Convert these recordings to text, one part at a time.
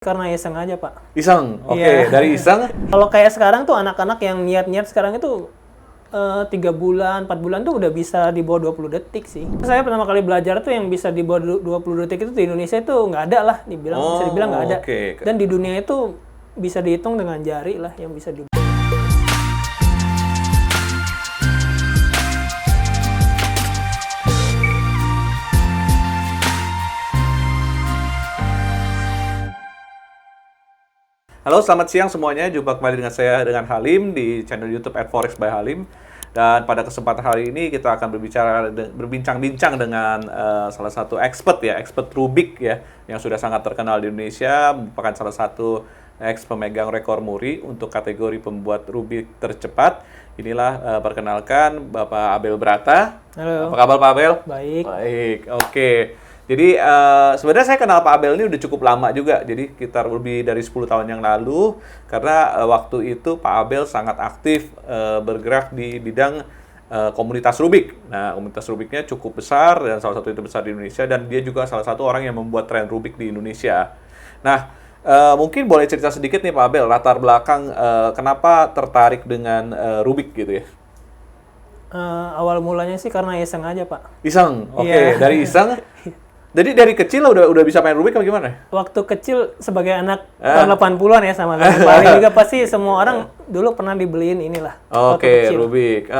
Karena iseng aja, Pak. Iseng? Oke, Iya. dari iseng? Kalau kayak sekarang tuh anak-anak yang niat-niat sekarang itu 3 bulan, 4 bulan tuh udah bisa di bawah 20 detik sih. Saya pertama kali belajar tuh yang bisa di bawah 20 detik itu di Indonesia itu nggak ada lah, bisa dibilang nggak ada. Oke. Dan di dunia itu bisa dihitung dengan jari lah yang bisa di. Halo, selamat siang semuanya. Jumpa kembali dengan saya, dengan Halim, di channel YouTube @forex by Halim. Dan pada kesempatan hari ini kita akan berbincang-bincang dengan salah satu expert Rubik ya, yang sudah sangat terkenal di Indonesia, merupakan salah satu pemegang rekor muri untuk kategori pembuat Rubik tercepat. Inilah perkenalkan Bapak Abel Brata. Halo. Apa kabar Pak Abel? Baik. Baik, oke. Jadi sebenarnya saya kenal Pak Abel ini udah cukup lama juga, jadi sekitar lebih dari 10 tahun yang lalu, karena waktu itu Pak Abel sangat aktif bergerak di bidang komunitas Rubik. Nah, komunitas Rubiknya cukup besar, dan salah satu itu besar di Indonesia, dan dia juga salah satu orang yang membuat tren Rubik di Indonesia. Nah, mungkin boleh cerita sedikit nih Pak Abel, latar belakang kenapa tertarik dengan Rubik gitu ya? Awal mulanya sih karena iseng aja, Pak. Iseng? Oke, Iya. dari iseng. Jadi dari kecil udah bisa main Rubik apa gimana? Waktu kecil sebagai anak tahun 80-an ya sama paling juga pasti semua orang dulu pernah dibeliin inilah waktu Oke, kecil. Rubik.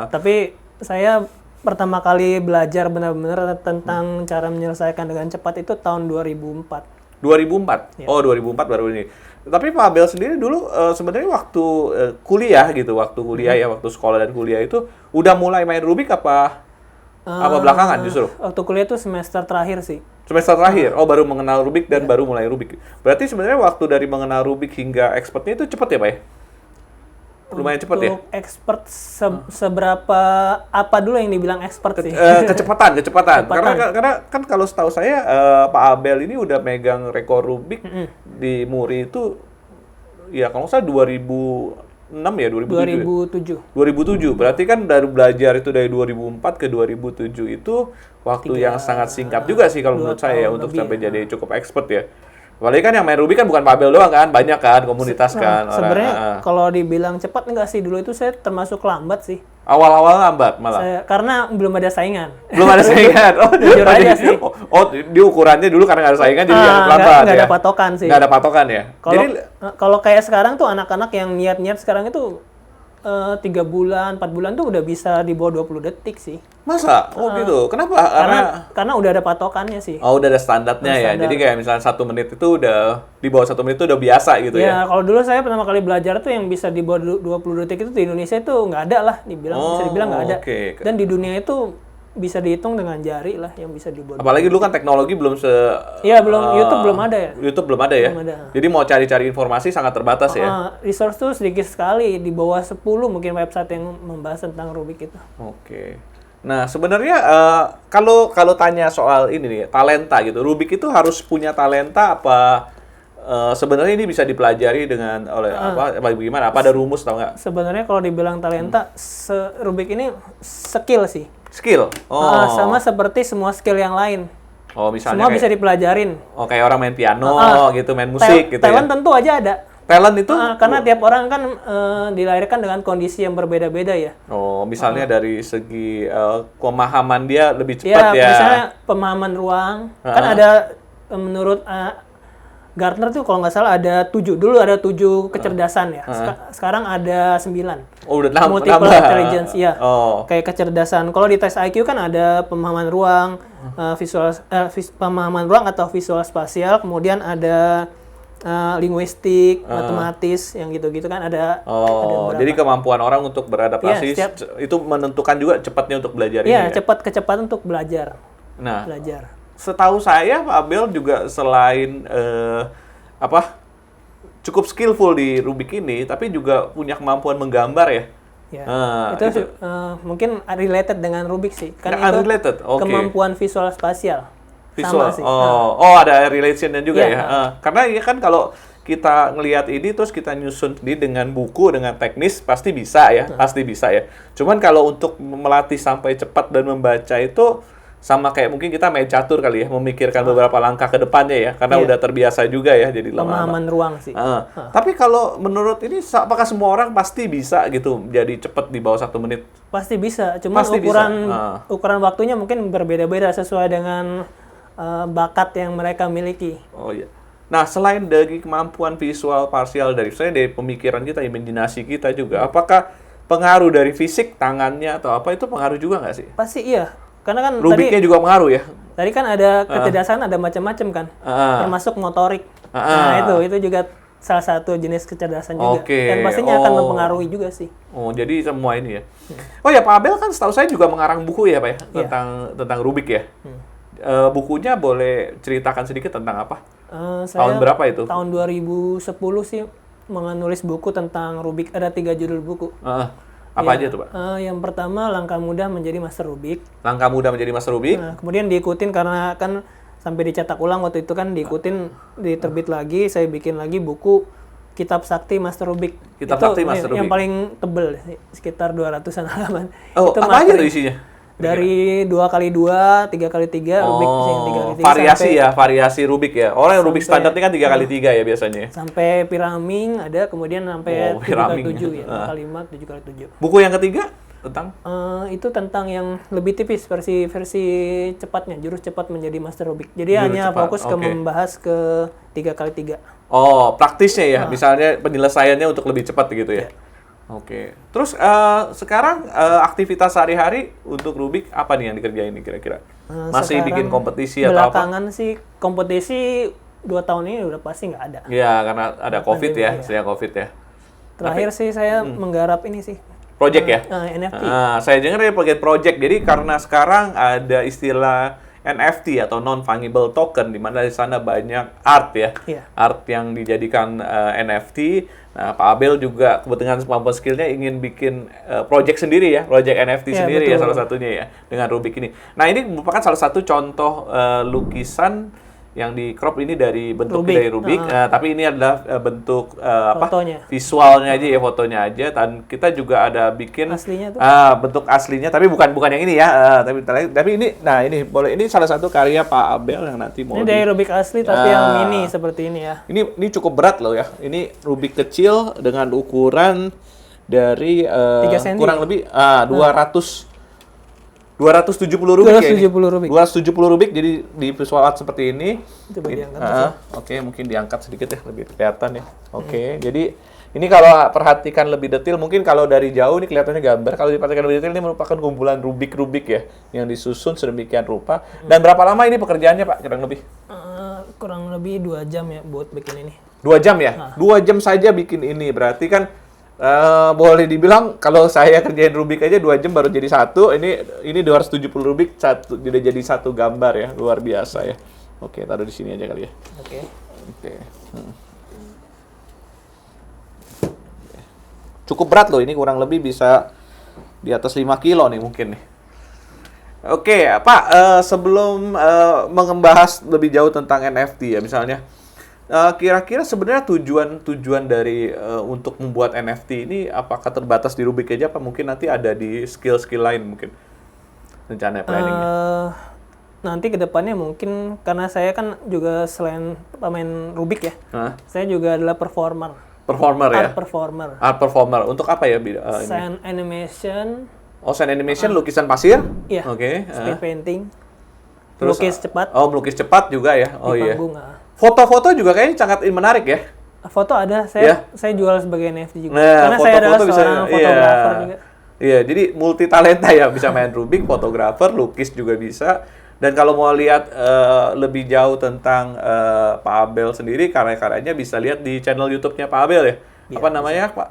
Tapi saya pertama kali belajar benar-benar tentang cara menyelesaikan dengan cepat itu tahun 2004. 2004? Ya. Oh, 2004 baru ini. Tapi Pak Abel sendiri dulu sebenarnya waktu kuliah gitu, waktu sekolah dan kuliah itu udah mulai main Rubik apa belakangan justru? Waktu kuliah itu semester terakhir sih. Semester terakhir? Oh, baru mengenal Rubik dan baru mulai Rubik. Berarti sebenarnya waktu dari mengenal Rubik hingga expertnya itu cepet ya, Pak ya? Lumayan cepet ya? Untuk expert seberapa apa dulu yang dibilang expert sih? Kecepatan. Karena kan kalau setahu saya Pak Abel ini udah megang rekor Rubik di muri itu ya kalau nggak salah 2006 ya, 2007. Berarti kan dari belajar itu dari 2004 ke 2007 itu waktu yang sangat singkat juga sih kalau menurut saya ya, untuk sampai jadi cukup expert ya. Apalagi kan yang main Rubik kan bukan Pak Abel doang kan, banyak kan komunitas kan. Sebenarnya kalau dibilang cepat enggak sih, dulu itu saya termasuk lambat sih. Awal-awal lambat malah. Karena belum ada saingan. Belum ada saingan. Oh, jujur aja sih. Di ukurannya dulu karena nggak ada saingan jadi lambat ya. Nggak ada patokan sih. Nggak ada patokan ya. Kalau kayak sekarang tuh anak-anak yang niat-niat sekarang itu 3 bulan, 4 bulan tuh udah bisa di bawah 20 detik sih. Masa? Oh gitu. Kenapa? Karena udah ada patokannya sih. Oh, udah ada standarnya ya. Jadi kayak misalnya 1 menit itu udah di bawah 1 menit itu udah biasa gitu ya. Ya, kalau dulu saya pertama kali belajar tuh yang bisa di bawah 20 detik itu di Indonesia itu nggak ada lah, bisa dibilang nggak ada. Okay. Dan di dunia itu bisa dihitung dengan jari lah yang bisa di bawah. Apalagi dulu kan teknologi belum Iya, YouTube belum ada ya. YouTube belum ada ya. Belum ada. Jadi mau cari-cari informasi sangat terbatas ya. Resource tuh sedikit sekali, di bawah 10 mungkin website yang membahas tentang Rubik itu. Oke. Nah, sebenarnya kalau tanya soal ini nih, talenta gitu. Rubik itu harus punya talenta apa sebenarnya ini bisa dipelajari dengan apa bagaimana? Apa ada rumus atau enggak? Sebenarnya kalau dibilang talenta, Rubik ini skill sih. Skill? Sama seperti semua skill yang lain. Oh, misalnya semua bisa dipelajarin. Oh, kayak orang main piano gitu, main musik gitu talent ya. tentu aja ada. Talent itu? Karena tiap orang kan dilahirkan dengan kondisi yang berbeda-beda ya. Oh, misalnya dari segi pemahaman dia lebih cepat ya. Misalnya pemahaman ruang. Kan ada menurut Gartner tuh kalau nggak salah ada 7. Dulu ada 7 kecerdasan ya. Sekarang ada 9. Oh, udah nambah. Multiple intelligence ya. Oh. Kayak kecerdasan. Kalau di tes IQ kan ada pemahaman ruang, pemahaman ruang atau visual spasial, kemudian ada linguistik, matematis, yang gitu-gitu kan ada. Oh, jadi kemampuan orang untuk beradaptasi itu menentukan juga cepatnya untuk belajar ini. Iya, kecepatan untuk belajar. Nah, belajar. Setahu saya Pak Abel juga selain cukup skillful di Rubik ini, tapi juga punya kemampuan menggambar ya. Ya, itu mungkin related dengan Rubik sih. Kan itu related. Okay. Kemampuan visual spasial. Visual. Sama sih. Ada relationnya juga ya. Karena ya kan kalau kita ngelihat ini terus kita nyusun sendiri dengan buku, dengan teknis pasti bisa ya. Cuman kalau untuk melatih sampai cepat dan membaca itu sama kayak mungkin kita main catur kali ya, memikirkan beberapa langkah ke depannya ya, karena Iya. udah terbiasa juga ya, jadi lama-lama. Pemahaman ruang sih. Tapi kalau menurut ini, apakah semua orang pasti bisa gitu, jadi cepet di bawah 1 menit? Pasti bisa, cuman Pasti ukuran waktunya mungkin berbeda-beda sesuai dengan bakat yang mereka miliki. Oh iya. Nah, selain dari kemampuan visual parsial dari pemikiran kita, imajinasi kita juga, apakah pengaruh dari fisik tangannya atau apa itu pengaruh juga nggak sih? Pasti iya, karena kan Rubiknya juga pengaruh ya? tadi kan ada kecerdasan, ada macam-macam kan, termasuk motorik. Nah itu juga salah satu jenis kecerdasan juga, dan pastinya akan mempengaruhi juga sih. Oh, jadi semua ini ya. Oh ya, Pak Abel kan setahu saya juga mengarang buku ya, Pak ya, tentang Rubik ya. Bukunya boleh ceritakan sedikit tentang apa? Tahun berapa itu? Tahun 2010 sih menulis buku tentang Rubik. Ada 3 judul buku. Apa aja tuh, Pak? Yang pertama, Langkah Mudah Menjadi Master Rubik. Langkah Mudah Menjadi Master Rubik. Kemudian diikutin karena kan sampai dicetak ulang waktu itu kan diikutin, diterbit lagi, saya bikin lagi buku Kitab Sakti Master Rubik. Kitab itu Sakti Master yang Rubik. paling tebel, sekitar 200-an halaman. Oh, itu apa aja tuh isinya? Dari 2x2, 3x3, Rubik yang 3x3. Variasi ya, variasi Rubik ya. Orang Rubik standar ini kan 3x3 ya biasanya. Sampai piraming ada, kemudian sampai 7x7 ya, 4x5, 7x7. Buku yang ketiga tentang? Itu tentang yang lebih tipis, versi cepatnya, jurus cepat menjadi Master Rubik. Jadi hanya fokus ke membahas ke 3x3. Oh, praktisnya ya, misalnya penyelesaiannya untuk lebih cepat gitu ya. Oke. Terus sekarang aktivitas sehari-hari untuk Rubik apa nih yang dikerjain nih kira-kira? Masih bikin kompetisi atau apa? Belakangan sih kompetisi 2 tahun ini udah pasti nggak ada. Iya, karena ada COVID ya, sejak COVID ya. Terakhir sih saya menggarap ini sih. Project ya? NFT. Saya dengar ya project. Jadi karena sekarang ada istilah NFT atau non-fungible token, di mana di sana banyak art ya, art yang dijadikan NFT. Nah, Pak Abel juga kebetulan kemampuan skillnya ingin bikin project sendiri ya, project NFT sendiri ya salah satunya ya, dengan Rubik ini. Nah, ini merupakan salah satu contoh lukisan yang di crop ini dari bentuk dari Rubik, tapi ini adalah bentuk visualnya aja ya, fotonya aja. Dan kita juga ada bikin aslinya tuh. Bentuk aslinya, tapi bukan yang ini ya, tapi ini, nah ini boleh, ini salah satu karya Pak Abel yang nanti mau ini dari Rubik asli tapi yang mini seperti ini ya. Ini cukup berat loh ya. Ini Rubik kecil dengan ukuran dari 3 cm. kurang lebih 270 Rubik ya. 270 Rubik, jadi di visual art seperti ini. Coba diangkat. Oke, mungkin diangkat sedikit ya, lebih kelihatan ya. Oke, jadi ini kalau perhatikan lebih detail, mungkin kalau dari jauh ini kelihatannya gambar. Kalau diperhatikan lebih detail, ini merupakan kumpulan Rubik ya, yang disusun sedemikian rupa. Dan berapa lama ini pekerjaannya, Pak, kurang lebih? Kurang lebih 2 jam ya buat bikin ini. 2 jam ya? 2 jam saja bikin ini, berarti kan boleh dibilang kalau saya kerjain Rubik aja 2 jam baru jadi satu. Ini 270 Rubik udah jadi satu gambar ya, luar biasa ya. Oke, taruh di sini aja kali ya. Oke. Cukup berat loh, ini kurang lebih bisa di atas 5 kilo nih mungkin nih. Oke, Pak, sebelum membahas lebih jauh tentang NFT ya misalnya, kira-kira sebenarnya tujuan dari untuk membuat NFT ini apakah terbatas di Rubik aja, apa mungkin nanti ada di skill-skill lain mungkin rencana planningnya? Nanti kedepannya mungkin, karena saya kan juga selain pemain Rubik ya, saya juga adalah performer ya? Art performer. Untuk apa ya? Scene animation. Oh, scene animation, lukisan pasir? Iya. Oke. Speed painting. Terus, melukis cepat. Oh, melukis cepat juga ya? Oh iya. Panggung, Foto-foto juga kayaknya sangat menarik ya? Foto ada, saya jual sebagai NFT juga. Nah, karena saya adalah seorang fotografer juga. Iya, jadi multi talenta ya, bisa main Rubik, fotografer, lukis juga bisa. Dan kalau mau lihat lebih jauh tentang Pak Abel sendiri, karya-karyanya bisa lihat di channel YouTube-nya Pak Abel ya. Apa namanya, Pak?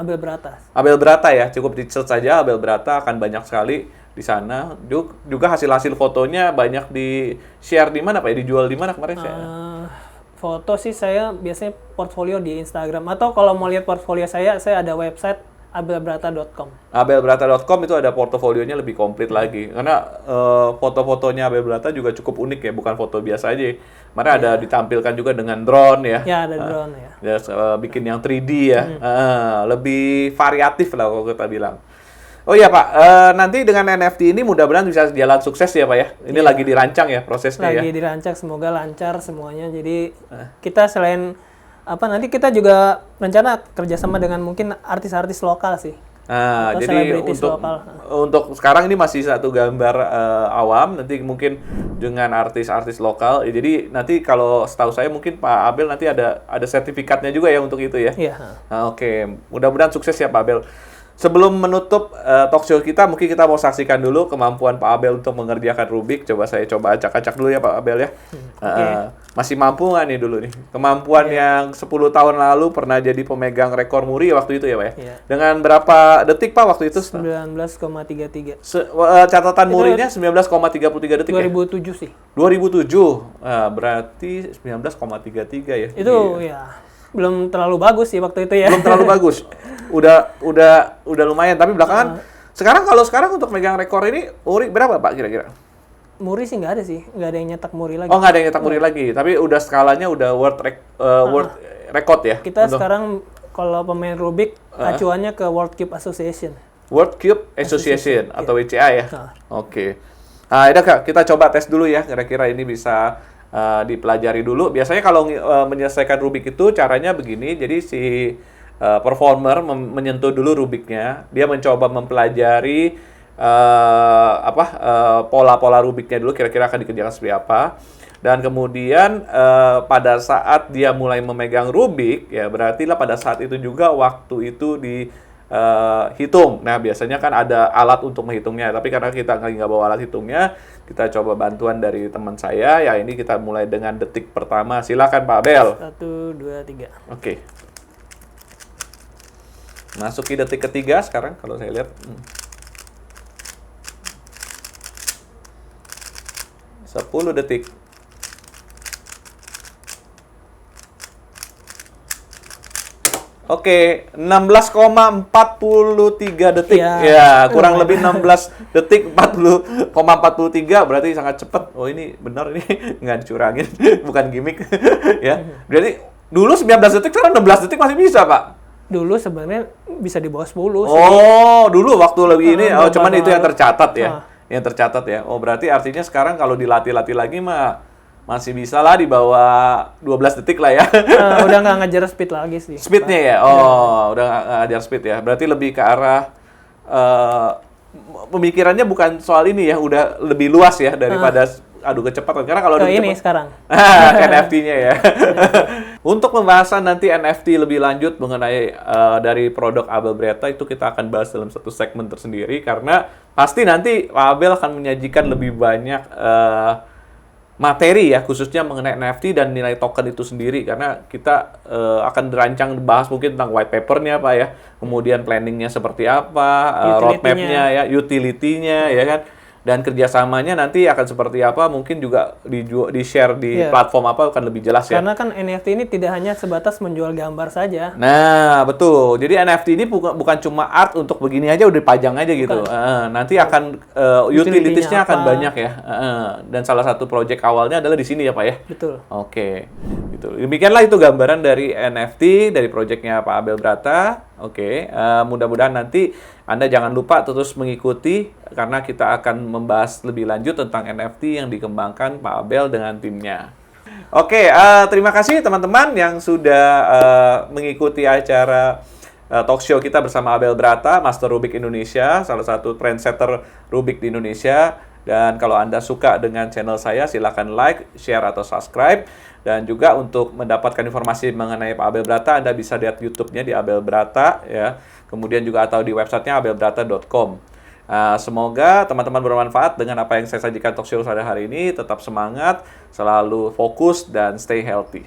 Abel Brata. Abel Brata ya, cukup di search saja Abel Brata, akan banyak sekali di sana. Juga hasil-hasil fotonya banyak di share di mana, Pak? Dijual di mana kemarin saya? Foto sih saya biasanya portfolio di Instagram, atau kalau mau lihat portfolio saya ada website abelbrata.com. Abelbrata.com itu ada portofolionya lebih komplit lagi. Karena foto-fotonya Abel Brata juga cukup unik ya, bukan foto biasa aja. Kemarin ada ditampilkan juga dengan drone ya. Ya, ada drone ya. Bikin yang 3D ya. Lebih variatif lah kalau kita bilang. Oh iya Pak, nanti dengan NFT ini mudah-mudahan bisa jalan sukses ya Pak ya. Ini lagi dirancang ya prosesnya ya. Lagi dirancang, semoga lancar semuanya. Jadi kita selain nanti kita juga rencana kerjasama dengan mungkin artis-artis lokal sih. Nah, Atau jadi selebritis lokal. untuk sekarang ini masih satu gambar awam, nanti mungkin dengan artis-artis lokal. Jadi nanti kalau setahu saya mungkin Pak Abel nanti ada sertifikatnya juga ya untuk itu ya. Iya. Nah, oke, mudah-mudahan sukses ya Pak Abel. Sebelum menutup talk show kita, mungkin kita mau saksikan dulu kemampuan Pak Abel untuk mengerjakan Rubik. Saya coba acak-acak dulu ya Pak Abel ya. Masih mampu nggak nih dulu nih? Kemampuan yang 10 tahun lalu pernah jadi pemegang rekor muri waktu itu ya Pak ya? Iya. Dengan berapa detik Pak waktu itu? 19,33. Catatan murinya 19,33 detik 2007 sih. 2007. Berarti 19,33 ya. Itu ya belum terlalu bagus sih waktu itu ya. Belum terlalu bagus. Udah lumayan, tapi belakangan sekarang untuk megang rekor ini muri berapa Pak kira-kira? Muri sih nggak ada sih, nggak ada yang nyetak muri lagi. Oh, nggak ada yang nyetak muri lagi, tapi udah skalanya udah world record ya. Kita sekarang kalau pemain Rubik acuannya ke World Cube Association. World Cube Association atau WCA ya. Nah. Oke. Nah, ya Kak, kita coba tes dulu ya, kira-kira ini bisa dipelajari dulu. Biasanya kalau menyelesaikan Rubik itu caranya begini, jadi si performer menyentuh dulu Rubiknya, dia mencoba mempelajari pola-pola Rubiknya dulu, kira-kira akan dikerjakan seperti apa, dan kemudian pada saat dia mulai memegang Rubik, ya berarti lah pada saat itu juga waktu itu dihitung. Nah biasanya kan ada alat untuk menghitungnya, tapi karena kita nggak bawa alat hitungnya, kita coba bantuan dari teman saya. Ya ini kita mulai dengan detik pertama. Silakan Pak Abel. 1, 2, 3. Oke. Masuki detik ketiga sekarang kalau saya lihat. 10 detik. Oke, 16,43 detik. Ya, kurang lebih 16 detik 40,43 berarti sangat cepat. Oh, ini benar ini nggak dicurangin, bukan gimmick. Ya. Berarti dulu 19 detik, sekarang 16 detik masih bisa, Pak. Dulu sebenarnya bisa di bawah 10 sih. Oh, dulu waktu lebih ini cuman itu yang tercatat ya. Yang tercatat ya. Oh, berarti artinya sekarang kalau dilatih-latih lagi mah masih bisa lah di bawah 12 detik lah ya. Udah nggak ngejar speed lagi sih. Speednya ya? Oh, udah nggak ngejar speed ya. Berarti lebih ke arah pemikirannya bukan soal ini ya, udah lebih luas ya daripada adu kecepatan. Karena kalau ini sekarang. NFT-nya ya. Untuk pembahasan nanti NFT lebih lanjut mengenai dari produk Abel Beretta itu kita akan bahas dalam satu segmen tersendiri, karena pasti nanti Pak Abel akan menyajikan lebih banyak materi ya, khususnya mengenai NFT dan nilai token itu sendiri, karena kita akan dirancang bahas mungkin tentang white paper-nya Pak ya, kemudian planningnya seperti apa, roadmap-nya ya, utility-nya ya kan, dan kerjasamanya nanti akan seperti apa, mungkin juga di-share di platform apa akan lebih jelas ya. Karena kan NFT ini tidak hanya sebatas menjual gambar saja. Nah, betul. Jadi NFT ini bukan cuma art untuk begini aja udah dipajang aja gitu. Nanti akan utilitiesnya akan banyak ya. Dan salah satu project awalnya adalah di sini ya Pak ya? Betul. Oke. Gitu. Demikianlah itu gambaran dari NFT, dari projectnya Pak Abel Beretta. Oke. Mudah-mudahan nanti Anda jangan lupa terus mengikuti, karena kita akan membahas lebih lanjut tentang NFT yang dikembangkan Pak Abel dengan timnya. Oke, terima kasih teman-teman yang sudah mengikuti acara talk show kita bersama Abel Beretta, Master Rubik Indonesia, salah satu trendsetter Rubik di Indonesia. Dan kalau Anda suka dengan channel saya, silakan like, share, atau subscribe. Dan juga untuk mendapatkan informasi mengenai Pak Abel Beretta, Anda bisa lihat YouTube-nya di Abel Beretta ya. Kemudian juga atau di websitenya abelberetta.com. Semoga teman-teman bermanfaat dengan apa yang saya sajikan talk show pada hari ini. Tetap semangat, selalu fokus, dan stay healthy.